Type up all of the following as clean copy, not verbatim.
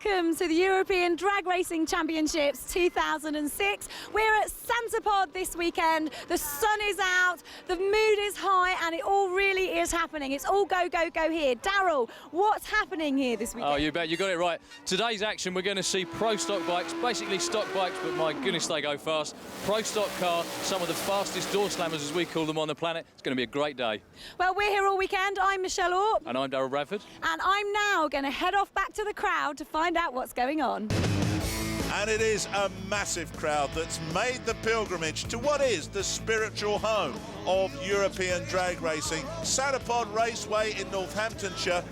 welcome to the European Drag Racing Championships 2006. We're at SantaPod this weekend. The sun is out, the mood is high, and it all really is happening. It's all go, go, go here. Darryl, what's happening here this weekend? Oh, you bet, you got it right. Today's action, we're going to see pro stock bikes, basically stock bikes, but my goodness, they go fast. Pro stock car, some of the fastest door slammers, as we call them, on the planet. It's going to be a great day. Well, we're here all weekend. I'm Michelle Orp. And I'm Darryl Bradford. And I'm now going to head off back to the crowd to find out what's going on. And it is a massive crowd that's made the pilgrimage to what is the spiritual home of European drag racing, SantaPod Raceway in Northamptonshire.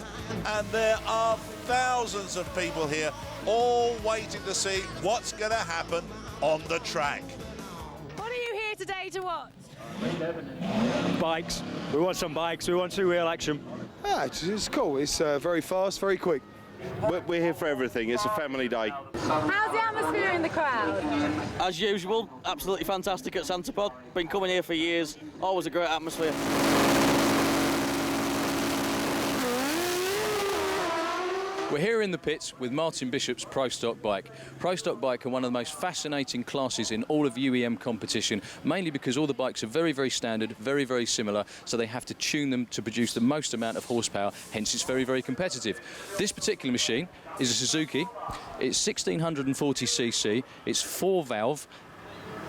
And there are thousands of people here, all waiting to see what's going to happen on the track. What are you here today to watch? Bikes. We want some bikes. We want two-wheel action. Yeah, it's cool. It's very fast, very quick. We're here for everything. It's a family day. How's the atmosphere in the crowd? As usual, absolutely fantastic at SantaPod. Been coming here for years. Always a great atmosphere. We're here in the pits with Martin Bishop's Pro Stock bike. Pro Stock bike are one of the most fascinating classes in all of UEM competition, mainly because all the bikes are very, very standard, very, very similar, so they have to tune them to produce the most amount of horsepower, hence it's very, very competitive. This particular machine is a Suzuki. It's 1640cc, it's 4-valve,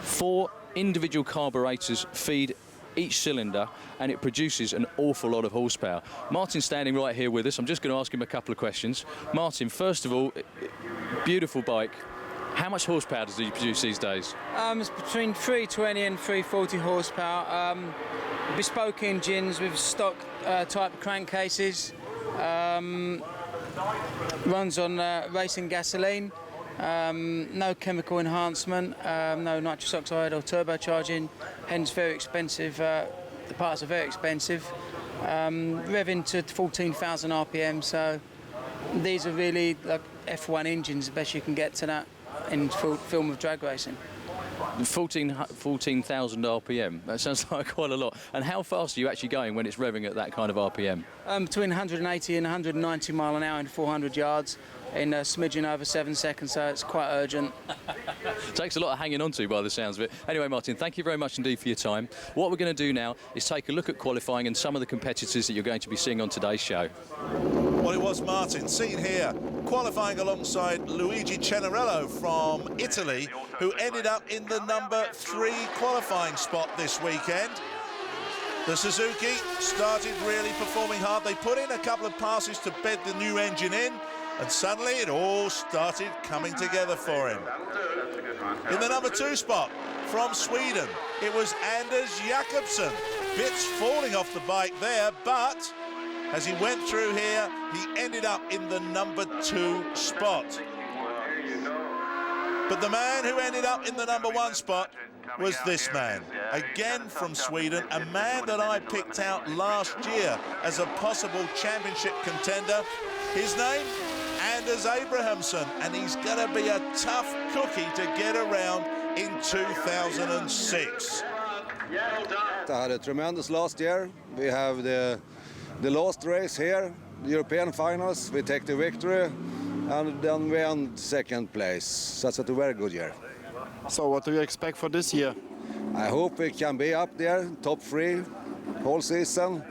4 individual carburetors feed each cylinder, and it produces an awful lot of horsepower. Martin's standing right here with us. I'm just going to ask him a couple of questions. Martin, first of all, beautiful bike. How much horsepower does it produce these days? It's between 320 and 340 horsepower. Bespoke engines with stock type of crankcases. Runs on racing gasoline. No chemical enhancement, no nitrous oxide or turbocharging, hence very expensive. The parts are very expensive. Revving to 14,000 RPM, so these are really like F1 engines, the best you can get to that in film of drag racing. 14,000 RPM, that sounds like quite a lot. And how fast are you actually going when it's revving at that kind of RPM? Between 180 and 190 mile an hour in 400 yards in a smidgen over 7 seconds, so it's quite urgent. Takes a lot of hanging on to by the sounds of it. Anyway, Martin, thank you very much indeed for your time. What we're going to do now is take a look at qualifying and some of the competitors that you're going to be seeing on today's show. Well, it was Martin, seen here, qualifying alongside Luigi Cennarello from Italy, who ended up in the number 3 qualifying spot this weekend. The Suzuki started really performing hard. They put in a couple of passes to bed the new engine in, and suddenly it all started coming together for him. In the number 2 spot from Sweden, it was Anders Jakobsen. Bits falling off the bike there, but as he went through here, he ended up in the number 2 spot. But the man who ended up in the number 1 spot was this man, again from Sweden, a man that I picked out last year as a possible championship contender. His name? Anders Abrahamsson, and he's going to be a tough cookie to get around in 2006. I had a tremendous last year. We have the last race here, the European finals. We take the victory, and then we end second place. So that's a very good year. So what do you expect for this year? I hope we can be up there, top 3, whole season.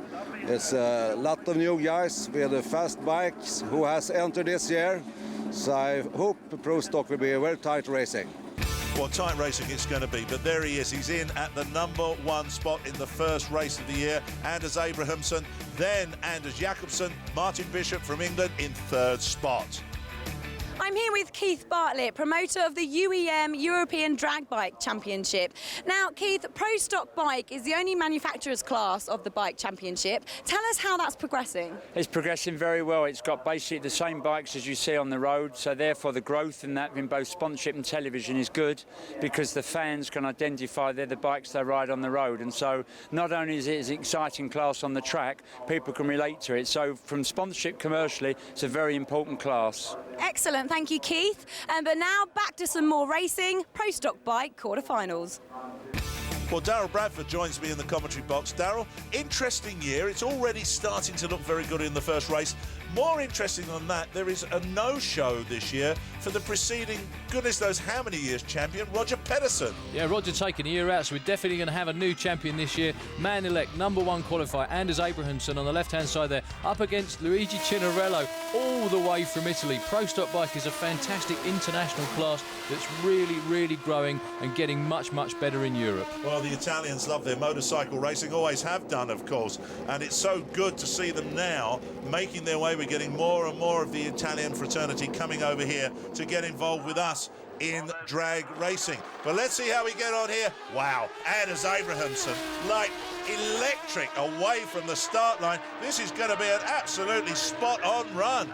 It's a lot of new guys with the fast bikes who has entered this year. So I hope the Pro Stock will be a very tight racing. Well, tight racing it's going to be, but there he is. He's in at the number 1 spot in the first race of the year. Anders Abrahamsson, then Anders Jakobsen, Martin Bishop from England in 3rd spot. I'm here with Keith Bartlett, promoter of the UEM European Drag Bike Championship. Now, Keith, Pro Stock Bike is the only manufacturer's class of the Bike Championship. Tell us how that's progressing. It's progressing very well. It's got basically the same bikes as you see on the road, so therefore the growth in that in both sponsorship and television is good because the fans can identify they're the bikes they ride on the road. And so not only is it an exciting class on the track, people can relate to it. So from sponsorship commercially, it's a very important class. Excellent, thank you, Keith. But now back to some more racing. Pro Stock Bike quarterfinals. Well, Darryl Bradford joins me in the commentary box. Darryl, interesting year. It's already starting to look very good in the first race. More interesting than that, there is a no-show this year for the preceding, goodness knows how many years, champion, Roger Pedersen. Yeah, Roger taking a year out, so we're definitely going to have a new champion this year. Man-elect, #1 qualifier, Anders Abrahamsson on the left-hand side there, up against Luigi Cinarello, all the way from Italy. Pro Stock Bike is a fantastic international class that's really, really growing and getting much, much better in Europe. Well, the Italians love their motorcycle racing, always have done, of course, and it's so good to see them now making their way. We're getting more and more of the Italian fraternity coming over here to get involved with us in drag racing. But let's see how we get on here. Wow, Anders Abrahamsson, like electric away from the start line. This is going to be an absolutely spot-on run.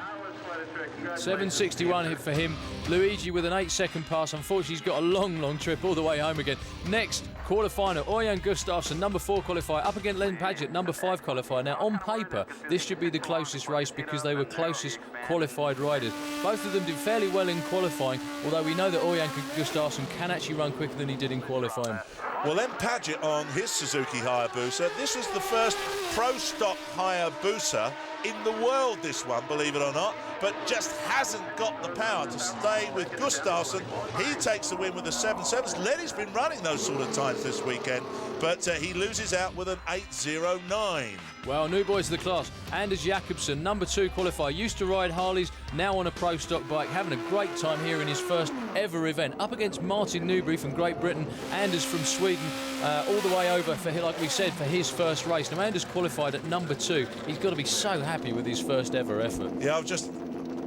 7:61 hit for him. Luigi with an 8-second pass. Unfortunately, he's got a long, long trip all the way home again. Next, quarterfinal, Ørjan Gustafsson, #4 qualifier, up against Len Padgett, #5 qualifier. Now, on paper, this should be the closest race because they were closest qualified riders. Both of them did fairly well in qualifying, although we know that Ørjan Gustafsson can actually run quicker than he did in qualifying. Well, Len Padgett on his Suzuki Hayabusa. This was the first Pro Stock Hayabusa in the world, this one, believe it or not, but just hasn't got the power to stay with Gustafsson. He takes the win with the 7.7s. Lenny's been running those sort of times this weekend, but he loses out with an 8.09. Well, new boys of the class, Anders Jakobsen, #2 qualifier, used to ride Harleys, now on a Pro Stock bike, having a great time here in his first ever event, up against Martin Newbury from Great Britain, Anders from Sweden, all the way over, for, like we said, for his first race. Now, Anders qualified at #2. He's got to be so happy with his first ever effort. Yeah, I just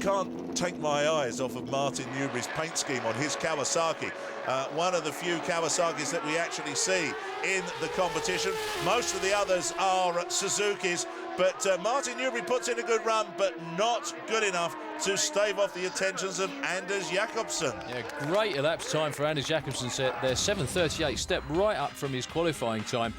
can't take my eyes off of Martin Newbury's paint scheme on his Kawasaki. One of the few Kawasaki's that we actually see in the competition. Most of the others are Suzuki's, but Martin Newbury puts in a good run, but not good enough to stave off the attentions of Anders Jakobsen. Yeah, great elapsed time for Anders Jakobsen there, 7:38, step right up from his qualifying time.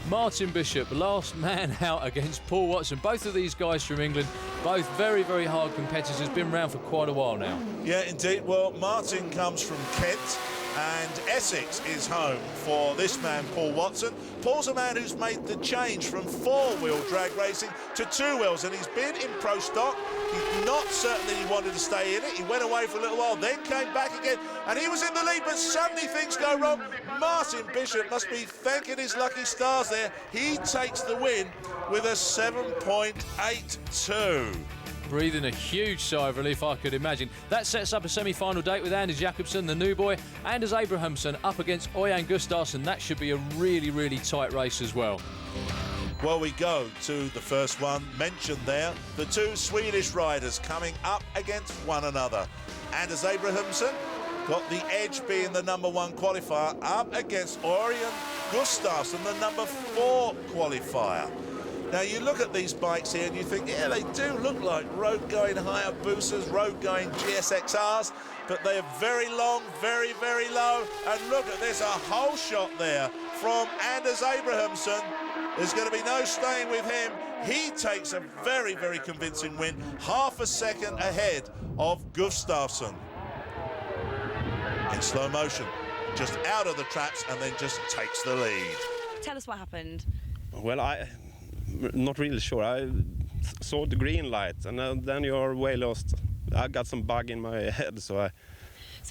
Martin Bishop, last man out against Paul Watson. Both of these guys from England, both very, very hard competitors, been around for quite a while now. Yeah, indeed. Well, Martin comes from Kent, and Essex is home for this man, Paul Watson. Paul's a man who's made the change from 4-wheel drag racing to 2 wheels, and he's been in Pro Stock. He's not certain that he wanted to stay in it. He went away for a little while, then came back again, and he was in the lead, but suddenly things go wrong. Martin Bishop must be thanking his lucky stars there. He takes the win with a 7.82. Breathing a huge sigh of relief, I could imagine. That sets up a semi-final date with Anders Jakobsen, the new boy, Anders Abrahamsson up against Ørjan Gustafsson. That should be a really, really tight race as well. Well, we go to the first one mentioned there. The two Swedish riders coming up against one another. Anders Abrahamsson got the edge being the #1 qualifier up against Ørjan Gustafsson, the #4 qualifier. Now, you look at these bikes here and you think, yeah, they do look like road-going Hayabusas, road-going GSXRs, but they are very long, very, very low. And look at this, a whole shot there from Anders Abrahamsson. There's going to be no staying with him. He takes a very, very convincing win, half a second ahead of Gustafsson. In slow motion, just out of the traps and then just takes the lead. Tell us what happened. Well, I'm not really sure. I saw the green light and then you're way lost. I got some bug in my head, so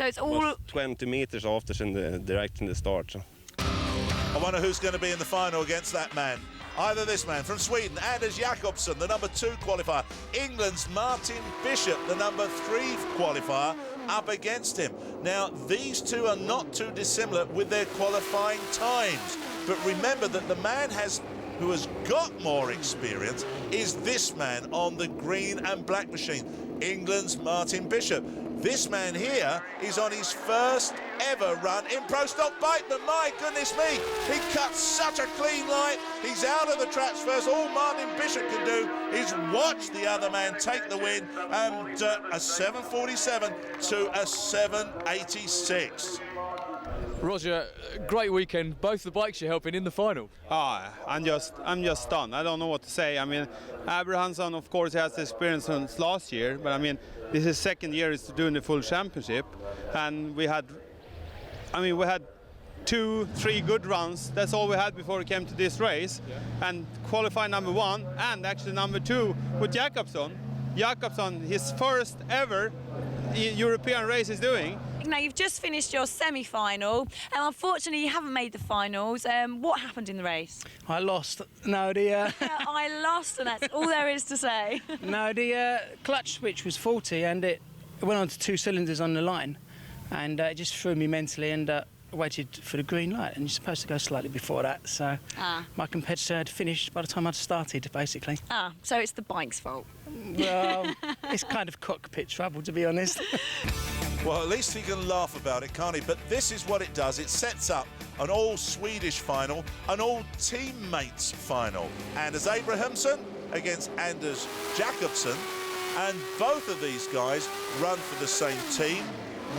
it's all was 20 meters after in the direction the start. So. I wonder who's going to be in the final against that man. Either this man from Sweden, Anders Jakobsen, the #2 qualifier. England's Martin Bishop, the #3 qualifier, up against him. Now, these two are not too dissimilar with their qualifying times. But remember that the man who has got more experience is this man on the green and black machine, England's Martin Bishop. This man here is on his first ever run in Pro Stock bike, but my goodness me, he cuts such a clean line. He's out of the traps first. All Martin Bishop can do is watch the other man take the win, and a 7.47 to a 7.86. Roger, great weekend. Both the bikes you're helping in the final. I'm just stunned. I don't know what to say. I mean, Abrahamsson, of course, has experience since last year, but I mean, this is his second year is doing the full championship, and we had 2-3 good runs. That's all we had before we came to this race. And qualified number 1 and actually number 2 with Jakobsson. Jakobsson, his first ever European race is doing. Now, you've just finished your semi-final, and unfortunately you haven't made the finals. What happened in the race? I lost. No, I lost, and that's all there is to say. no, the clutch switch was faulty, and it went on to 2 cylinders on the line, and it just threw me mentally, and waited for the green light, and you're supposed to go slightly before that. So my competitor had finished by the time I'd started, basically. So it's the bike's fault. Well, it's kind of cockpit trouble, to be honest. Well, at least he can laugh about it, can't he? But this is what it does. It sets up an all-Swedish final, an all-teammates final. Anders Abrahamsson against Anders Jakobsson. And both of these guys run for the same team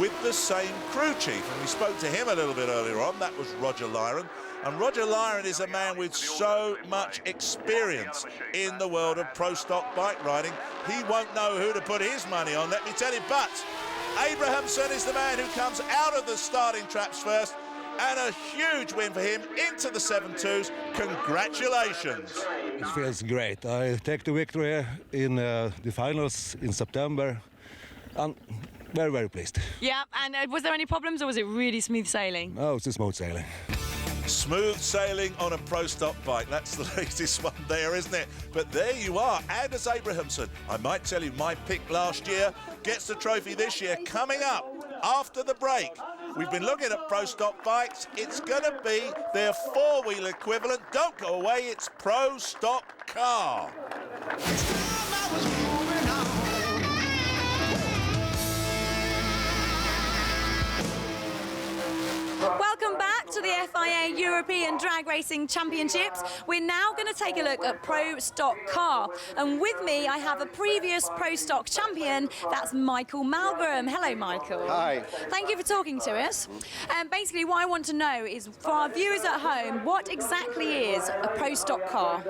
with the same crew chief. And we spoke to him a little bit earlier on. That was Roger Lyron. And Roger Lyron is a man with so much experience in the world of pro stock bike riding. He won't know who to put his money on, let me tell you. But Abrahamsson is the man who comes out of the starting traps first, and a huge win for him into the 7.2s. Congratulations. It feels great. I take the victory in the finals in September. I'm very, very pleased. Yeah, and was there any problems, or was it really smooth sailing? Oh, it's a smooth sailing. Smooth sailing on a pro stock bike. That's the latest one there, isn't it? But there you are, Anders Abrahamsson. I might tell you, my pick last year gets the trophy this year. Coming up after the break, we've been looking at pro stock bikes. It's going to be their 4-wheel equivalent. Don't go away, it's Pro Stock Car. Welcome back to the FIA European Drag Racing Championships. We're now going to take a look at Pro Stock Car. And with me, I have a previous Pro Stock champion. That's Michael Malmgren. Hello, Michael. Hi. Thank you for talking to us. Basically, what I want to know is, for our viewers at home, what exactly is a Pro Stock car?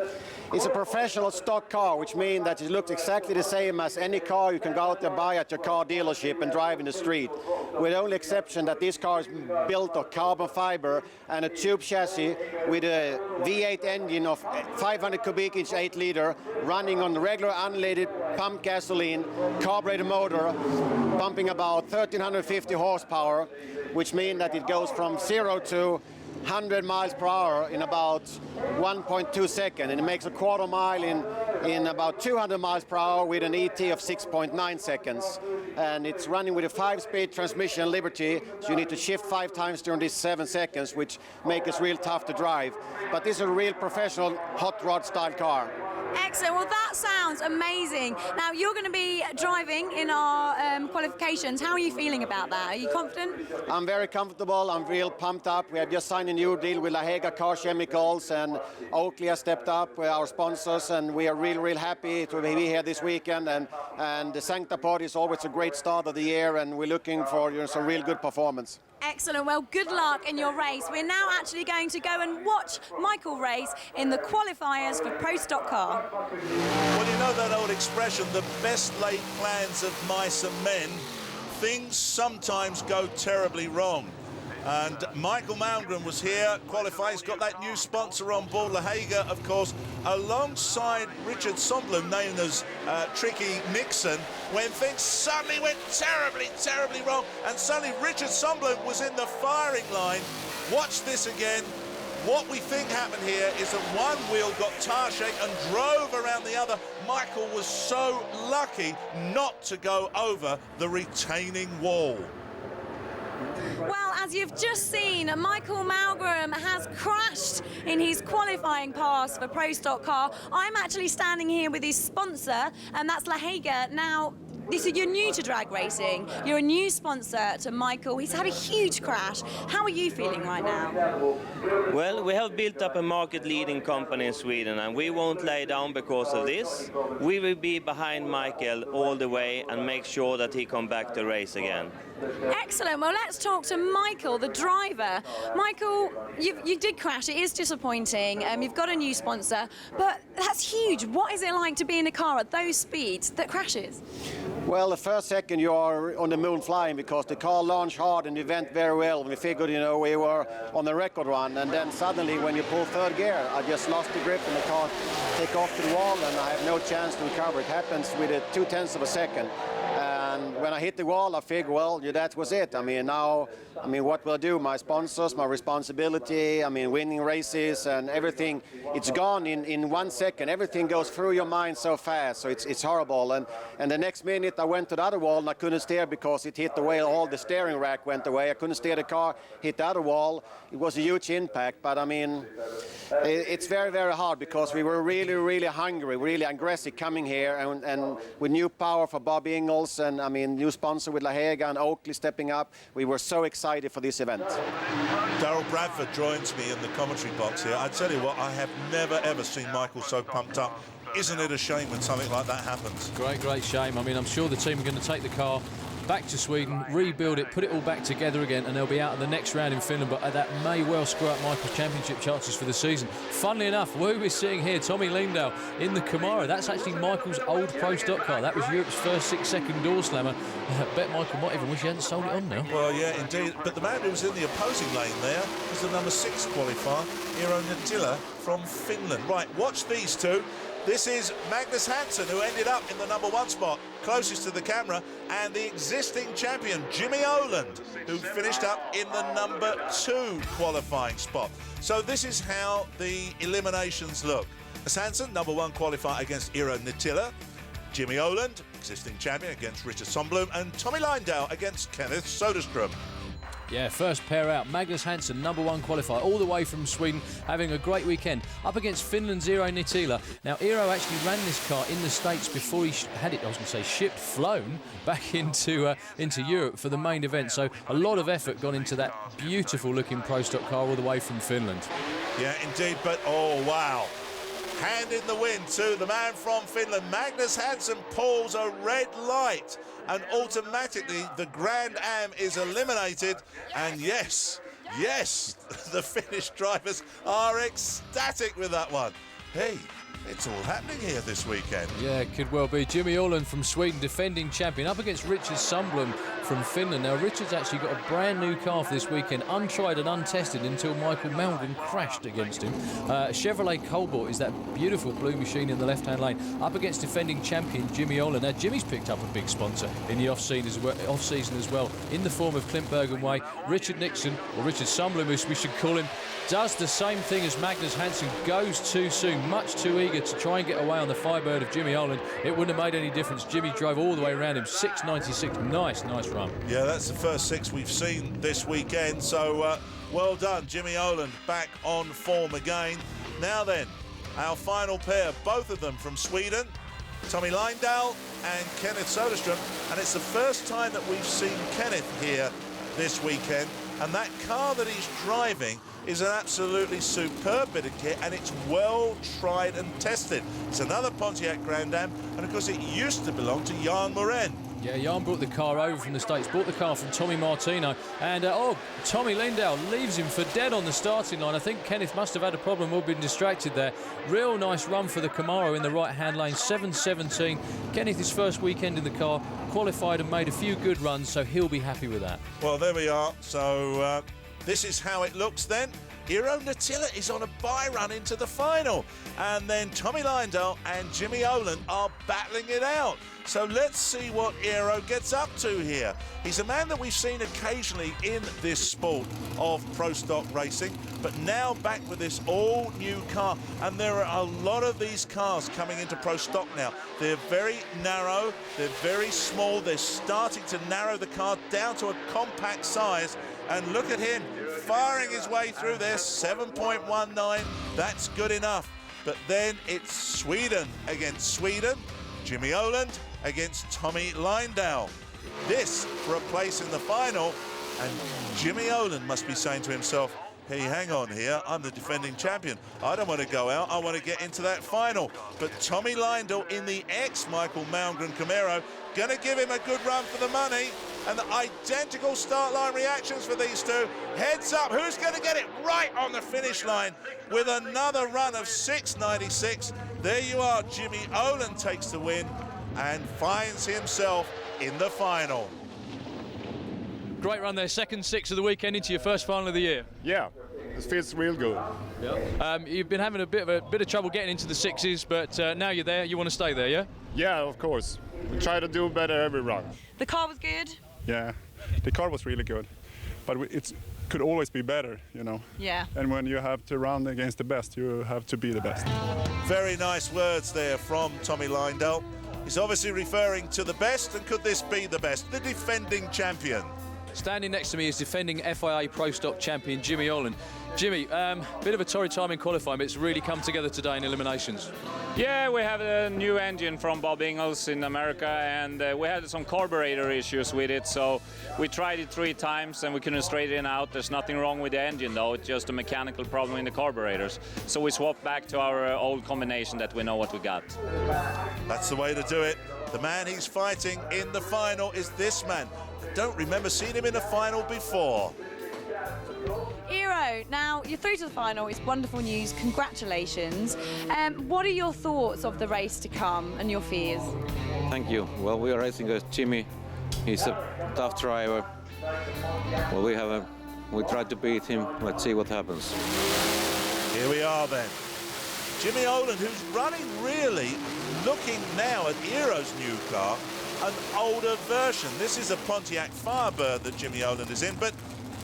It's a professional stock car, which means that it looks exactly the same as any car you can go out there buy at your car dealership and drive in the street. With the only exception that this car is built of carbon fiber and a tube chassis with a V8 engine of 500 cubic inch 8 liter, running on regular unleaded pump gasoline, carburetor motor, pumping about 1350 horsepower, which means that it goes from 0 to 100 miles per hour in about 1.2 seconds, and it makes a quarter mile in about 200 miles per hour with an ET of 6.9 seconds. And it's running with a 5-speed transmission Liberty, so you need to shift 5 times during these 7 seconds, which make it real tough to drive. But this is a real professional hot rod style car. Excellent. Well, that sounds amazing. Now, you're going to be driving in our qualifications. How are you feeling about that? Are you confident? I'm very comfortable. I'm real pumped up. We have just signed a new deal with La Hega Car Chemicals, and Oakley has stepped up with our sponsors, and we are real happy to be here this weekend. And the SantaPod is always a great start of the year, and we're looking for some real good performance. Excellent. Well, good luck in your race. We're now actually going to go and watch Michael race in the qualifiers for Pro Stock Car. Well, you know that old expression, the best laid plans of mice and men, things sometimes go terribly wrong. And Michael Malmgren was here, qualified. He's got that new sponsor on board, La Hega, of course, alongside Richard Somblin, known as Tricky Nixon, when things suddenly went terribly wrong. And suddenly Richard Somblin was in the firing line. Watch this again. What we think happened here is that one wheel got tire shake and drove around the other. Michael was so lucky not to go over the retaining wall. Well, as you've just seen, Michael Malmgren has crashed in his qualifying pass for Pro Stock Car. I'm actually standing here with his sponsor, and that's La Hega. Now, you're new to drag racing. You're a new sponsor to Michael. He's had a huge crash. How are you feeling right now? Well, we have built up a market-leading company in Sweden, and we won't lay down because of this. We will be behind Michael all the way and make sure that he comes back to race again. Excellent. Well, let's talk to Michael, the driver. Michael, you did crash. It is disappointing. You've got a new sponsor, but that's huge. What is it like to be in a car at those speeds that crashes? Well, the first second you are on the moon flying because the car launched hard and it went very well. We figured, you know, we were on the record run, and then suddenly when you pull third gear, I just lost the grip and the car take off to the wall, and I have no chance to recover. It happens with a 0.2 of a second. And when I hit the wall, I figured, well, yeah, that was it. I mean, now, what will I do? My sponsors, my responsibility, winning races and everything, it's gone in 1 second. Everything goes through your mind so fast, so it's horrible. And the next minute, I went to the other wall and I couldn't steer because it hit the way, all the steering rack went away. I couldn't steer the car, hit the other wall. It was a huge impact, but it's very, very hard because we were really, really hungry, really aggressive coming here, and with new power for Bob Ingles, and new sponsor with La Hega and Oakley stepping up. We were so excited for this event. Darrell Bradford joins me in the commentary box here. I tell you what, I have never ever seen Michael so pumped up. Isn't it a shame when something like that happens? Great shame. I'm sure the team are going to take the car back to Sweden, rebuild it, put it all back together again, and they'll be out in the next round in Finland, but that may well screw up Michael's championship chances for the season. Funnily enough, who we're seeing here, Tommy Lindahl in the Camaro, that's actually Michael's old Pro Stock car. That was Europe's first 6-second door slammer. I bet Michael might even wish he hadn't sold it on now. Well, yeah, indeed. But the man who was in the opposing lane there was the number 6 qualifier, Eero Nittila from Finland. Right, watch these two. This is Magnus Hansen, who ended up in the number 1 spot, closest to the camera, and the existing champion, Jimmy Oland, who finished up in the number 2 qualifying spot. So this is how the eliminations look. Hansen, number 1 qualifier against Eero Nittila. Jimmy Oland, existing champion, against Richard Sundblom, and Tommy Lindahl against Kenneth Soderstrom. Yeah, first pair out. Magnus Hansen, number 1 qualifier, all the way from Sweden, having a great weekend. Up against Finland's Eero Nittila. Now, Eero actually ran this car in the States before he had it, flown back into Europe for the main event. So a lot of effort gone into that beautiful-looking Pro Stock car all the way from Finland. Yeah, indeed, but oh, wow. Hand in the wind to the man from Finland. Magnus Hansen pulls a red light, and automatically the Grand Am is eliminated. And yes, the Finnish drivers are ecstatic with that one. Hey, it's all happening here this weekend. Yeah, it could well be. Jimmy Oland from Sweden, defending champion, up against Richard Sundblom from Finland. Now, Richard's actually got a brand new car for this weekend, untried and untested until Michael Malmgren crashed against him. Chevrolet Cobalt is that beautiful blue machine in the left-hand lane, up against defending champion Jimmy Oland. Now, Jimmy's picked up a big sponsor in the off-season as well, in the form of Clint Bergenway. Richard Nixon, or Richard Sundblom, as we should call him, does the same thing as Magnus Hansen, goes too soon, much too eager to try and get away on the Firebird of Jimmy Oland. It wouldn't have made any difference. Jimmy drove all the way around him, 6.96, nice run. Yeah, that's the first 6 we've seen this weekend, so well done, Jimmy Oland, back on form again. Now then, our final pair, both of them from Sweden, Tommy Lindahl and Kenneth Soderstrom, and it's the first time that we've seen Kenneth here this weekend, and that car that he's driving is an absolutely superb bit of kit, and it's well tried and tested. It's another Pontiac Grand Am, and of course it used to belong to Jan Moren. Yeah, Jan brought the car over from the States, bought the car from Tommy Martino, and Tommy Lindahl leaves him for dead on the starting line. I think Kenneth must have had a problem or been distracted there. Real nice run for the Camaro in the right-hand lane, 7.17. Kenneth, his first weekend in the car, qualified and made a few good runs, so he'll be happy with that. Well, there we are. So this is how it looks then. Eero Nittila is on a bye run into the final, and then Tommy Lindahl and Jimmy Oland are battling it out. So let's see what Eero gets up to here. He's a man that we've seen occasionally in this sport of Pro Stock racing, but now back with this all-new car, and there are a lot of these cars coming into Pro Stock now. They're very narrow, they're very small, they're starting to narrow the car down to a compact size, and look at him firing his way through there, 7.19, that's good enough. But then it's Sweden against Sweden, Jimmy Oland against Tommy Lindahl. This for a place in the final, and Jimmy Oland must be saying to himself, hey, hang on here, I'm the defending champion. I don't want to go out, I want to get into that final. But Tommy Lindell in the ex-Michael Malmgren Camaro, going to give him a good run for the money. And the identical start line reactions for these two. Heads up, who's going to get it right on the finish line with another run of 6.96. There you are, Jimmy Olin takes the win and finds himself in the final. Great run there, second six of the weekend into your first final of the year. Yeah, it feels real good. Yeah. You've been having a bit of trouble getting into the sixes, but now you're there. You want to stay there, yeah? Yeah, of course. We try to do better every run. The car was good. Yeah, the car was really good, but it could always be better, you know. Yeah. And when you have to run against the best, you have to be the best. Very nice words there from Tommy Lindell. He's obviously referring to the best, and could this be the best? The defending champion. Standing next to me is defending FIA Pro Stock champion Jimmy Olin. Jimmy, bit of a torrid time in qualifying, but it's really come together today in eliminations. Yeah, we have a new engine from Bob Ingles in America, and we had some carburetor issues with it, so we tried it 3 times and we couldn't straighten it out. There's nothing wrong with the engine though, it's just a mechanical problem in the carburetors. So we swapped back to our old combination that we know what we got. That's the way to do it. The man he's fighting in the final is this man. I don't remember seeing him in a final before. Eero, now you're through to the final. It's wonderful news. Congratulations. What are your thoughts of the race to come and your fears? Thank you. Well, we are racing against Jimmy. He's a tough driver. Well, we tried to beat him. Let's see what happens. Here we are then. Jimmy Olin, who's running really, looking now at Eero's new car, an older version. This is a Pontiac Firebird that Jimmy Olin is in, but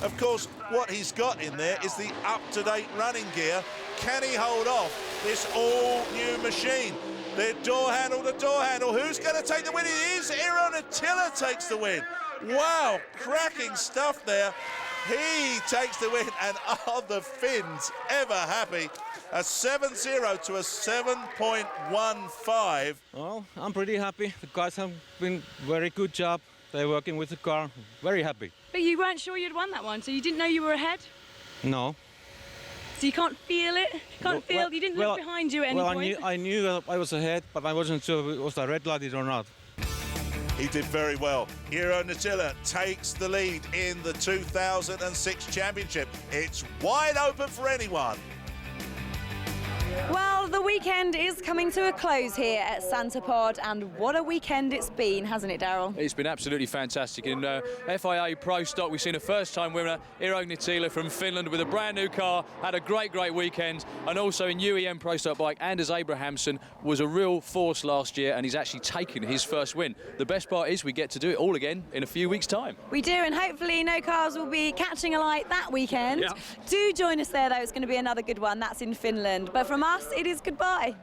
of course, what he's got in there is the up-to-date running gear. Can he hold off this all-new machine? The door handle to door handle. Who's going to take the win? It is Eero Nattila takes the win. Wow, cracking stuff there. He takes the win, and are the Finns ever happy? A 7.0 to a 7.15. Well, I'm pretty happy. The guys have been very good job. They're working with the car. Very happy. But you weren't sure you'd won that one, so you didn't know you were ahead? No. So you can't feel it? You didn't look behind you at any point? I knew I was ahead, but I wasn't sure if it was a red lighted or not. He did very well. Eero Nattila takes the lead in the 2006 championship. It's wide open for anyone. Well, the weekend is coming to a close here at SantaPod, and what a weekend it's been, hasn't it, Daryl? It's been absolutely fantastic. In FIA Pro Stock, we've seen a first-time winner, Eero Nattila from Finland, with a brand new car, had a great weekend. And also in UEM Pro Stock Bike, Anders Abrahamsson was a real force last year, and he's actually taken his first win. The best part is we get to do it all again in a few weeks' time. We do, and hopefully no cars will be catching a light that weekend. Yeah. Do join us there, though. It's going to be another good one. That's in Finland. But from us, it is goodbye.